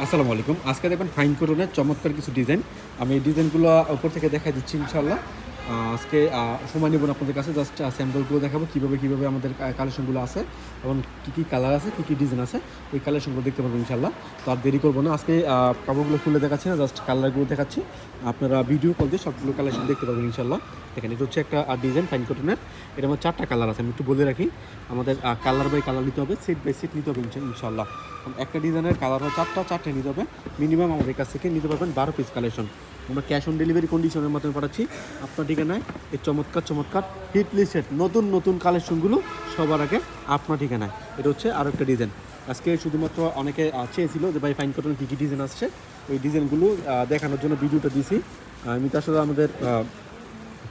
আসসালামু আলাইকুম। আজকে দেখবেন ফাইন কটনের চমৎকার কিছু ডিজাইন। আমি এই ডিজাইনগুলো উপর থেকে দেখাই দিচ্ছি ইনশাআল্লাহ। আজকে সময় নেব না আপনাদের কাছে, জাস্ট স্যাম্পলগুলো দেখাবো কীভাবে আমাদের কালেকশনগুলো আছে এবং কী কালার আছে, কী ডিজাইন আছে, এই কালেকশনগুলো দেখতে পারবেন ইনশাআল্লাহ। তো আর দেরি করবো না, আজকে কাপড়গুলো খুলে দেখাচ্ছি না, জাস্ট কালারগুলো দেখাচ্ছি। আপনারা ভিডিও কল দিয়ে সবগুলো কালেকশন দেখতে পারবেন ইনশাআল্লাহ। দেখেন, এটা হচ্ছে একটা ডিজাইন ফাইন কটনের। এটা আমার 4টা কালার আছে, আমি একটু বলে রাখি। আমাদের কালার বাই কালার নিতে হবে, সেট বাই সেট নিতে হবে ইনশাআল্লাহ। একটা ডিজাইনের কালার হয় 4টা নিতে হবে। মিনিমাম আমাদের কাছ থেকে নিতে পারবেন 12 পিস কালেকশন। আমরা ক্যাশ অন ডেলিভারি কন্ডিশনের মাধ্যমে পাঠাচ্ছি আপনার ঠিকানায়। এই চমৎকার হিট লিস্টেড নতুন কালেকশনগুলো সবার আগে আপনার ঠিকানায়। এটা হচ্ছে আরও একটা ডিজাইন। আজকে শুধুমাত্র অনেকে চেয়েছিল যে ভাই ফাইন কটনের কী ডিজাইন আসছে, ওই ডিজাইনগুলো দেখানোর জন্য ভিডিওটা দিয়েছি। আমি তো আসলে আমাদের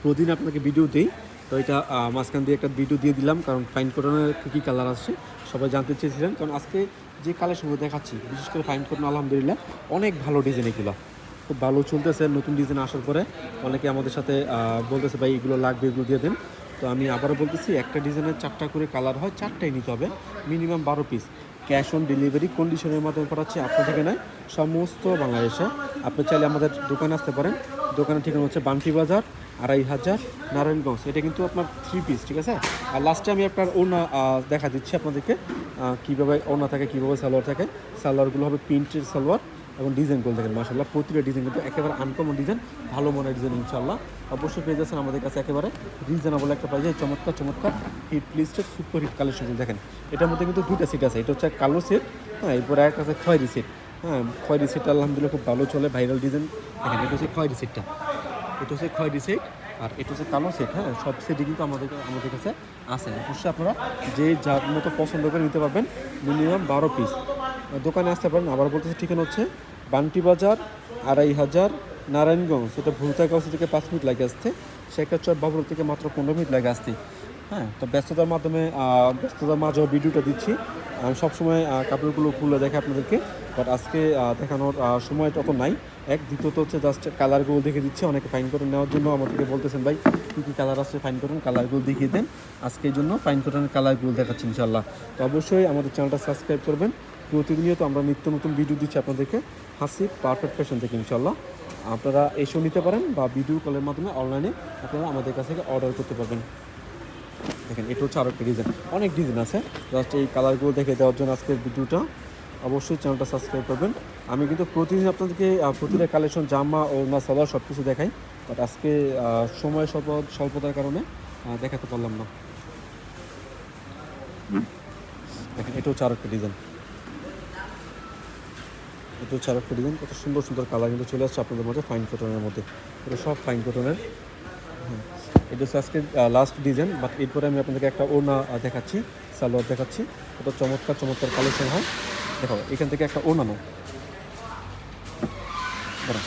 প্রতিদিন আপনাকে ভিডিও দিই, তো এটা মাঝখান দিয়ে একটা ভিডিও দিয়ে দিলাম, কারণ ফাইন কটনের কী কালার আসছে সবাই জানতে চেয়েছিলেন। কারণ আজকে যে কালেকশনগুলো দেখাচ্ছি, বিশেষ করে ফাইন কটন আলহামদুলিল্লাহ অনেক ভালো ডিজাইন, এগুলো খুব ভালো চলতেছে। নতুন ডিজাইন আসার পরে অনেকে আমাদের সাথে বলতেছে ভাই এগুলো লাগবে, এগুলো দিয়ে দেন। তো আমি আবারও বলতেছি, একটা ডিজাইনের 4টা করে কালার হয়, 4টাই নিতে হবে, minimum 12 piece. Cash on delivery কন্ডিশনের মাধ্যমে পাঠাচ্ছি আপনার ঠিকানায় সমস্ত বাংলাদেশে। আপনি চাইলে আমাদের দোকানে আসতে পারেন। দোকানের ঠিকানা হচ্ছে বান্টি বাজার, 2500 নারায়ণগঞ্জ। এটা কিন্তু আপনার 3 পিস, ঠিক আছে। আর লাস্টে আমি আপনার ওড়না দেখা দিচ্ছি আপনাদেরকে, কীভাবে ওড়না থাকে, কীভাবে সালোয়ার থাকে। সালোয়ারগুলো হবে প্রিন্টের সালোয়ার এবং ডিজাইনগুলো দেখেন মাশাআল্লাহ, প্রতিটা ডিজাইন কিন্তু একেবারে আনকমন ডিজাইন, ভালো মনের ডিজাইন ইনশাআল্লাহ। অবশ্যই পেয়ে যাচ্ছেন আমাদের কাছে একেবারে রিজনেবল একটা প্রাইসে চমৎকার হিট লিস্টের সুপার হিট কালেকশনগুলো দেখেন। এটার মধ্যে কিন্তু 2টা সেট আছে, এটা হচ্ছে কালো সেট, হ্যাঁ, এরপরে একটা আছে খয়েরি সেট। হ্যাঁ, খয়েরি সেটটা আলহামদুলিল্লাহ খুব ভালো চলে, ভাইরাল ডিজাইন। দেখেন, এটা হচ্ছে খয়েরি সেটটা, এটা হচ্ছে খয়েরি সেট, আর এটা হচ্ছে কালো সেট। হ্যাঁ, সব সেটই কিন্তু আমাদের কাছে আছে। অবশ্যই আপনারা যে যার মতো পছন্দ করে নিতে পারবেন, মিনিমাম 12 পিস। দোকানে আসতে পারেন। আবার বলতেছি, ঠিকানা হচ্ছে বান্টি বাজার, 2500 নারায়ণগঞ্জ। এটা ভুলতাগাঁও থেকে 5 মিনিট লাগে আসতে, শেখাচর বাবুর থেকে মাত্র 15 মিনিট লাগে আসতে। হ্যাঁ, তো ব্যস্ততার মাঝেও ভিডিওটা দিচ্ছি। আমি সবসময় কাপড়গুলো খুলে দেখে আপনাদেরকে, বাট আজকে দেখানোর সময় তত নাই। দ্বিতীয়ত হচ্ছে জাস্ট কালারগুলো দেখে দিচ্ছি। অনেকে ফাইন কটন নেওয়ার জন্য আমাদেরকে বলতেছেন ভাই কী কালার আছে, ফাইন কটন কালারগুলো দেখিয়ে দেন। আজকে এই জন্য ফাইন কটনের কালারগুলো দেখাচ্ছি ইনশাআল্লাহ। তো অবশ্যই আমাদের চ্যানেলটা সাবস্ক্রাইব করবেন। প্রতিনিয়ত আমরা নিত্য নতুন ভিডিও দিচ্ছি আপনাদেরকে হাসিব পারফেক্ট ফ্যাশন থেকে ইনশাআল্লাহ। আপনারা এসেও নিতে পারেন বা ভিডিও কলের মাধ্যমে অনলাইনে আপনারা আমাদের কাছ থেকে অর্ডার করতে পারবেন। দেখেন, এটা হচ্ছে আরও একটা ডিজাইন, অনেক ডিজাইন আছে। জাস্ট এই কালারগুলো দেখে দেওয়ার জন্য আজকের ভিডিওটা। অবশ্যই চ্যানেলটা সাবস্ক্রাইব করবেন। আমি কিন্তু প্রতিদিন আপনাদেরকে প্রতিটা কালেকশন, জামা ও না সালোয়ার সব কিছু দেখাই, বাট আজকে সময় স্বল্পতার কারণে দেখাতে পারলাম না। দেখেন, এটা হচ্ছে আরও একটা ডিজাইন, এটা হচ্ছে আরও একটা ডিজাইন। কত সুন্দর কালার কিন্তু চলে আসছে আপনাদের মধ্যে ফাইন কটনের মধ্যে। এটা সব ফাইন কটনের। এটা হচ্ছে আজকে লাস্ট ডিজাইন, বাট এরপরে আমি আপনাদেরকে একটা ওড়না দেখাচ্ছি, সালোয়ার দেখাচ্ছি। এটা চমৎকার কালেকশন হয়। দেখো, এখান থেকে একটা ওড়না নাও, দাঁড়া,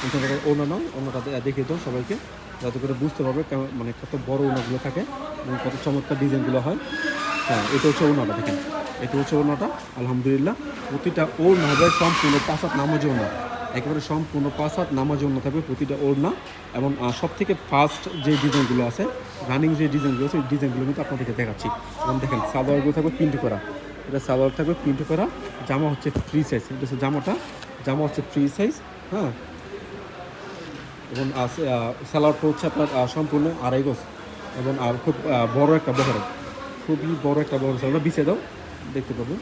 এখান থেকে ওড়না নাও, ওড়নাটা দেখিয়ে দাও সবাইকে, যাতে করে বুঝতে পারবে কেমন, মানে কত বড় ওড়নাগুলো থাকে এবং কত চমৎকার ডিজাইনগুলো হয়। হ্যাঁ, এটা হচ্ছে ওড়নাটা, দেখেন, এটা হচ্ছে ওড়নাটা। আলহামদুলিল্লাহ প্রতিটা ওড়না হবে সম্পূর্ণ 5 হাত নামাজি ওড়না, একেবারে সম্পূর্ণ 5 হাত নামাজি ওড়না থাকবে প্রতিটা ওড়না। এবং সব থেকে ফার্স্ট যে ডিজাইনগুলো আছে, রানিং যে ডিজাইনগুলো আছে, এই ডিজাইনগুলো কিন্তু আপনাদেরকে দেখাচ্ছি। এবং দেখেন, সালোয়ারগুলো থাকবে প্রিন্ট করা, এটা সালোয়ার থাকবে প্রিন্ট করা। জামা হচ্ছে ফ্রি সাইজ, এটা হচ্ছে জামা হচ্ছে ফ্রি সাইজ। হ্যাঁ, এবং সালোয়ারটা হচ্ছে আপনার সম্পূর্ণ 2.5 গজ এবং খুব বড় একটা বহর, খুবই বড় একটা বহর সালোয়ার। বিছে দাও, দেখতে পাবেন।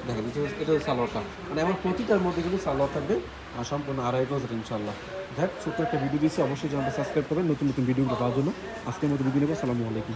দেখেন, এটা সালোয়ারটা, মানে আমার প্রতিটার মধ্যে কিন্তু সালোয়ার থাকবে সম্পূর্ণ 2.5 গজ ইনশাআল্লাহ। ছোট্ট একটা ভিডিও দিচ্ছি, অবশ্যই চ্যানেলটা সাবস্ক্রাইব করবেন নতুন ভিডিওগুলো পাওয়ার জন্য। আজকের মতো ভিডিও নেবো। আসসালামু আলাইকুম।